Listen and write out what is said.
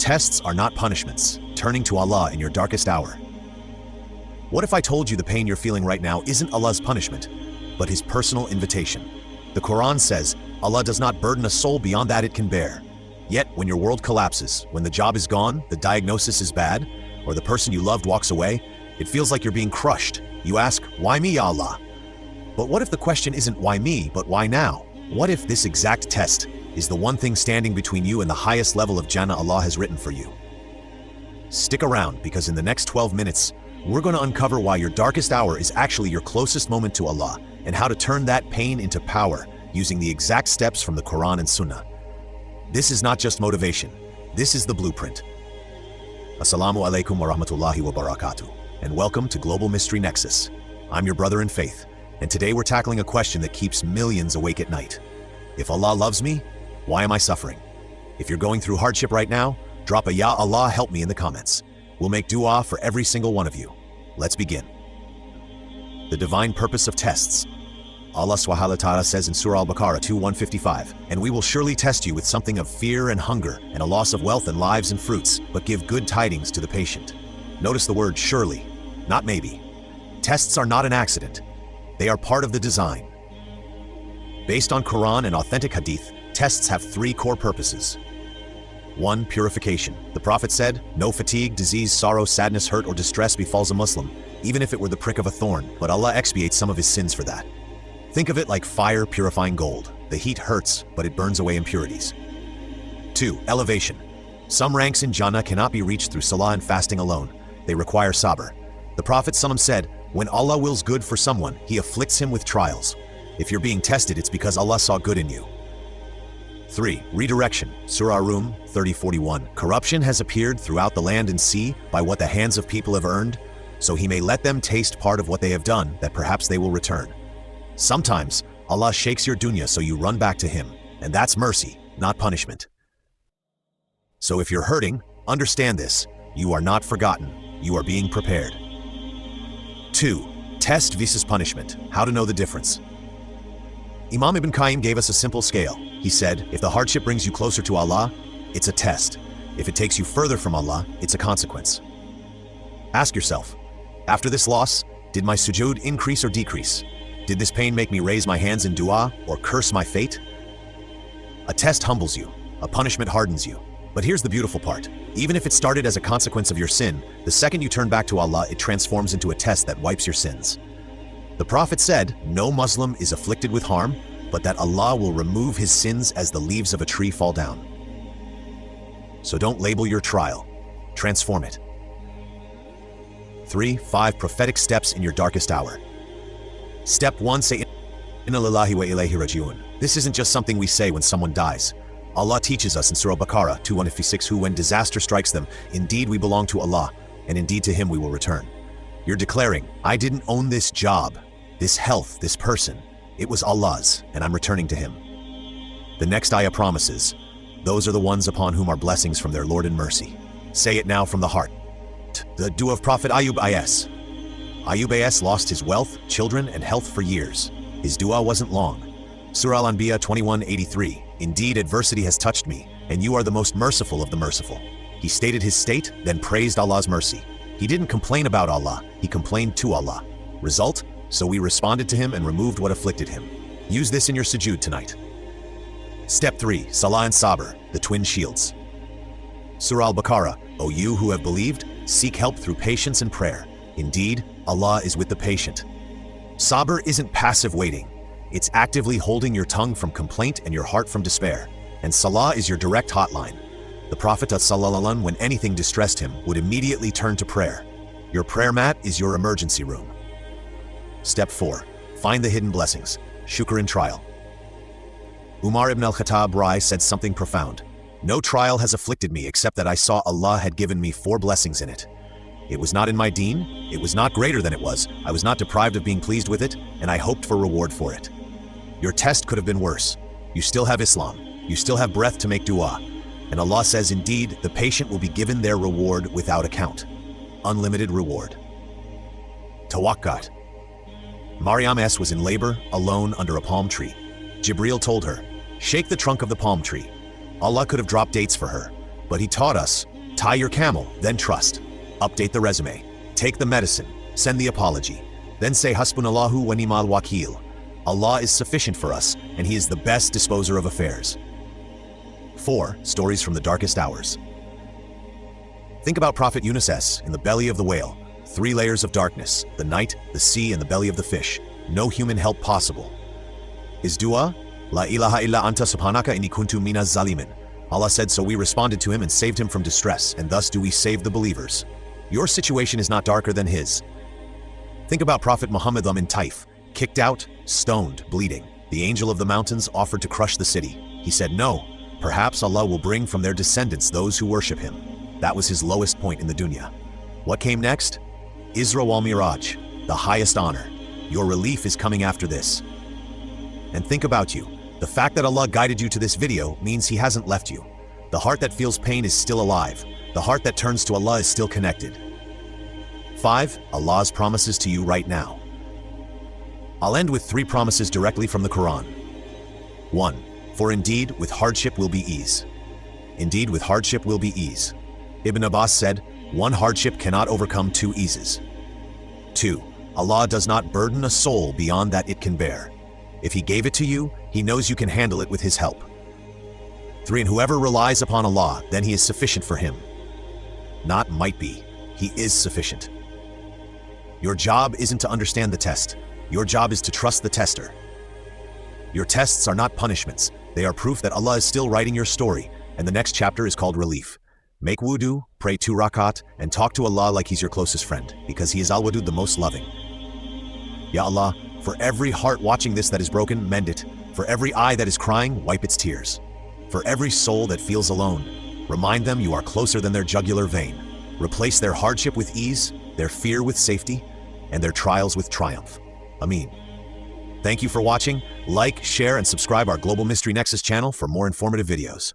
Tests are not punishments. Turning to Allah in your darkest hour. What if I told you the pain you're feeling right now isn't Allah's punishment, but His personal invitation? The Quran says, Allah does not burden a soul beyond that it can bear. Yet, when your world collapses, when the job is gone, the diagnosis is bad, or the person you loved walks away, it feels like you're being crushed. You ask, why me, Ya Allah? But what if the question isn't why me, but why now? What if this exact test is the one thing standing between you and the highest level of Jannah Allah has written for you? Stick around, because in the next 12 minutes, we're going to uncover why your darkest hour is actually your closest moment to Allah, and how to turn that pain into power using the exact steps from the Quran and Sunnah. This is not just motivation. This is the blueprint. Assalamu alaikum wa rahmatullahi wa barakatuh, and welcome to Global Mystery Nexus. I'm your brother in faith, and today we're tackling a question that keeps millions awake at night. If Allah loves me, why am I suffering? If you're going through hardship right now, drop a Ya Allah help me in the comments. We'll make dua for every single one of you. Let's begin. The divine purpose of tests. Allah subhanahu wa ta'ala says in Surah Al-Baqarah 2:155, and we will surely test you with something of fear and hunger and a loss of wealth and lives and fruits, but give good tidings to the patient. Notice the word surely, not maybe. Tests are not an accident. They are part of the design. Based on Quran and authentic hadith, tests have three core purposes. 1. Purification. The Prophet said, no fatigue, disease, sorrow, sadness, hurt, or distress befalls a Muslim, even if it were the prick of a thorn, but Allah expiates some of his sins for that. Think of it like fire purifying gold. The heat hurts, but it burns away impurities. 2. Elevation. Some ranks in Jannah cannot be reached through salah and fasting alone. They require sabr. The Prophet ﷺ said, when Allah wills good for someone, He afflicts him with trials. If you're being tested, it's because Allah saw good in you. 3. Redirection. Surah Rum 30:41. Corruption has appeared throughout the land and sea by what the hands of people have earned, so He may let them taste part of what they have done, that perhaps they will return. Sometimes, Allah shakes your dunya so you run back to Him, and that's mercy, not punishment. So if you're hurting, understand this. You are not forgotten. You are being prepared. 2. Test versus punishment. How to know the difference. Imam Ibn Qayyim gave us a simple scale. He said, if the hardship brings you closer to Allah, it's a test. If it takes you further from Allah, it's a consequence. Ask yourself, after this loss, did my sujood increase or decrease? Did this pain make me raise my hands in dua or curse my fate? A test humbles you. A punishment hardens you. But here's the beautiful part. Even if it started as a consequence of your sin, the second you turn back to Allah, it transforms into a test that wipes your sins. The Prophet said, no Muslim is afflicted with harm, but that Allah will remove his sins as the leaves of a tree fall down. So don't label your trial. Transform it. 3. 5 prophetic steps in your darkest hour. Step 1. Say, Inna lillahi wa ilayhi raji'un. This isn't just something we say when someone dies. Allah teaches us in Surah Baqarah 2:156, who when disaster strikes them, indeed we belong to Allah, and indeed to Him we will return. You're declaring, I didn't own this job, this health, this person. It was Allah's, and I'm returning to Him. The next ayah promises, those are the ones upon whom are blessings from their Lord and mercy. Say it now from the heart. The dua of Prophet Ayub A.S. Ayub A.S. lost his wealth, children, and health for years. His dua wasn't long. Surah Al-Anbiya 21:83. Indeed, adversity has touched me, and you are the most merciful of the merciful. He stated his state, then praised Allah's mercy. He didn't complain about Allah, he complained to Allah. Result? So we responded to Him and removed what afflicted him. Use this in your sujood tonight. Step 3. Salah and Sabr, the twin shields. Surah Al-Baqarah, O you who have believed, seek help through patience and prayer. Indeed, Allah is with the patient. Sabr isn't passive waiting. It's actively holding your tongue from complaint and your heart from despair. And Salah is your direct hotline. The Prophet ﷺ, when anything distressed him, would immediately turn to prayer. Your prayer mat is your emergency room. Step 4. Find the hidden blessings. Shukr in trial. Umar ibn al-Khattab Rai said something profound. No trial has afflicted me except that I saw Allah had given me 4 blessings in it. It was not in my deen, it was not greater than it was, I was not deprived of being pleased with it, and I hoped for reward for it. Your test could have been worse. You still have Islam, you still have breath to make dua, and Allah says indeed the patient will be given their reward without account. Unlimited reward. Tawakkat. Maryam S. was in labor, alone under a palm tree. Jibreel told her, shake the trunk of the palm tree. Allah could have dropped dates for her, but He taught us, Tie your camel, then trust. Update the resume. Take the medicine. Send the apology. Then say Hasbunallahu wa ni'mal wakil. Allah is sufficient for us, and He is the best disposer of affairs. 4. Stories from the darkest hours. Think about Prophet Yunus in the belly of the whale. 3 layers of darkness, the night, the sea, and the belly of the fish. No human help possible. His dua? La ilaha illa anta subhanaka inni kuntu minaz zalimin. Allah said, so we responded to him and saved him from distress, and thus do we save the believers. Your situation is not darker than his. Think about Prophet Muhammad in Taif, kicked out, stoned, bleeding. The angel of the mountains offered to crush the city. He said, no, perhaps Allah will bring from their descendants those who worship him. That was his lowest point in the dunya. What came next? Isra wal Miraj, the highest honor. Your relief is coming after this. And think about you. The fact that Allah guided you to this video means He hasn't left you. The heart that feels pain is still alive. The heart that turns to Allah is still connected. 5. Allah's promises to you right now. I'll end with 3 promises directly from the Quran. 1. For indeed, with hardship will be ease. Indeed, with hardship will be ease. Ibn Abbas said, one hardship cannot overcome 2 eases. 2. Allah does not burden a soul beyond that it can bear. If He gave it to you, He knows you can handle it with His help. 3. And whoever relies upon Allah, then He is sufficient for him. Not might be, He is sufficient. Your job isn't to understand the test. Your job is to trust the tester. Your tests are not punishments. They are proof that Allah is still writing your story, and the next chapter is called relief. Make wudu, pray 2 rakat, and talk to Allah like He's your closest friend, because He is Al-Wadud, the most loving. Ya Allah, for every heart watching this that is broken, mend it. For every eye that is crying, wipe its tears. For every soul that feels alone, remind them you are closer than their jugular vein. Replace their hardship with ease, their fear with safety, and their trials with triumph. Ameen. Thank you for watching. Like, share, and subscribe our Global Mystery Nexus channel for more informative videos.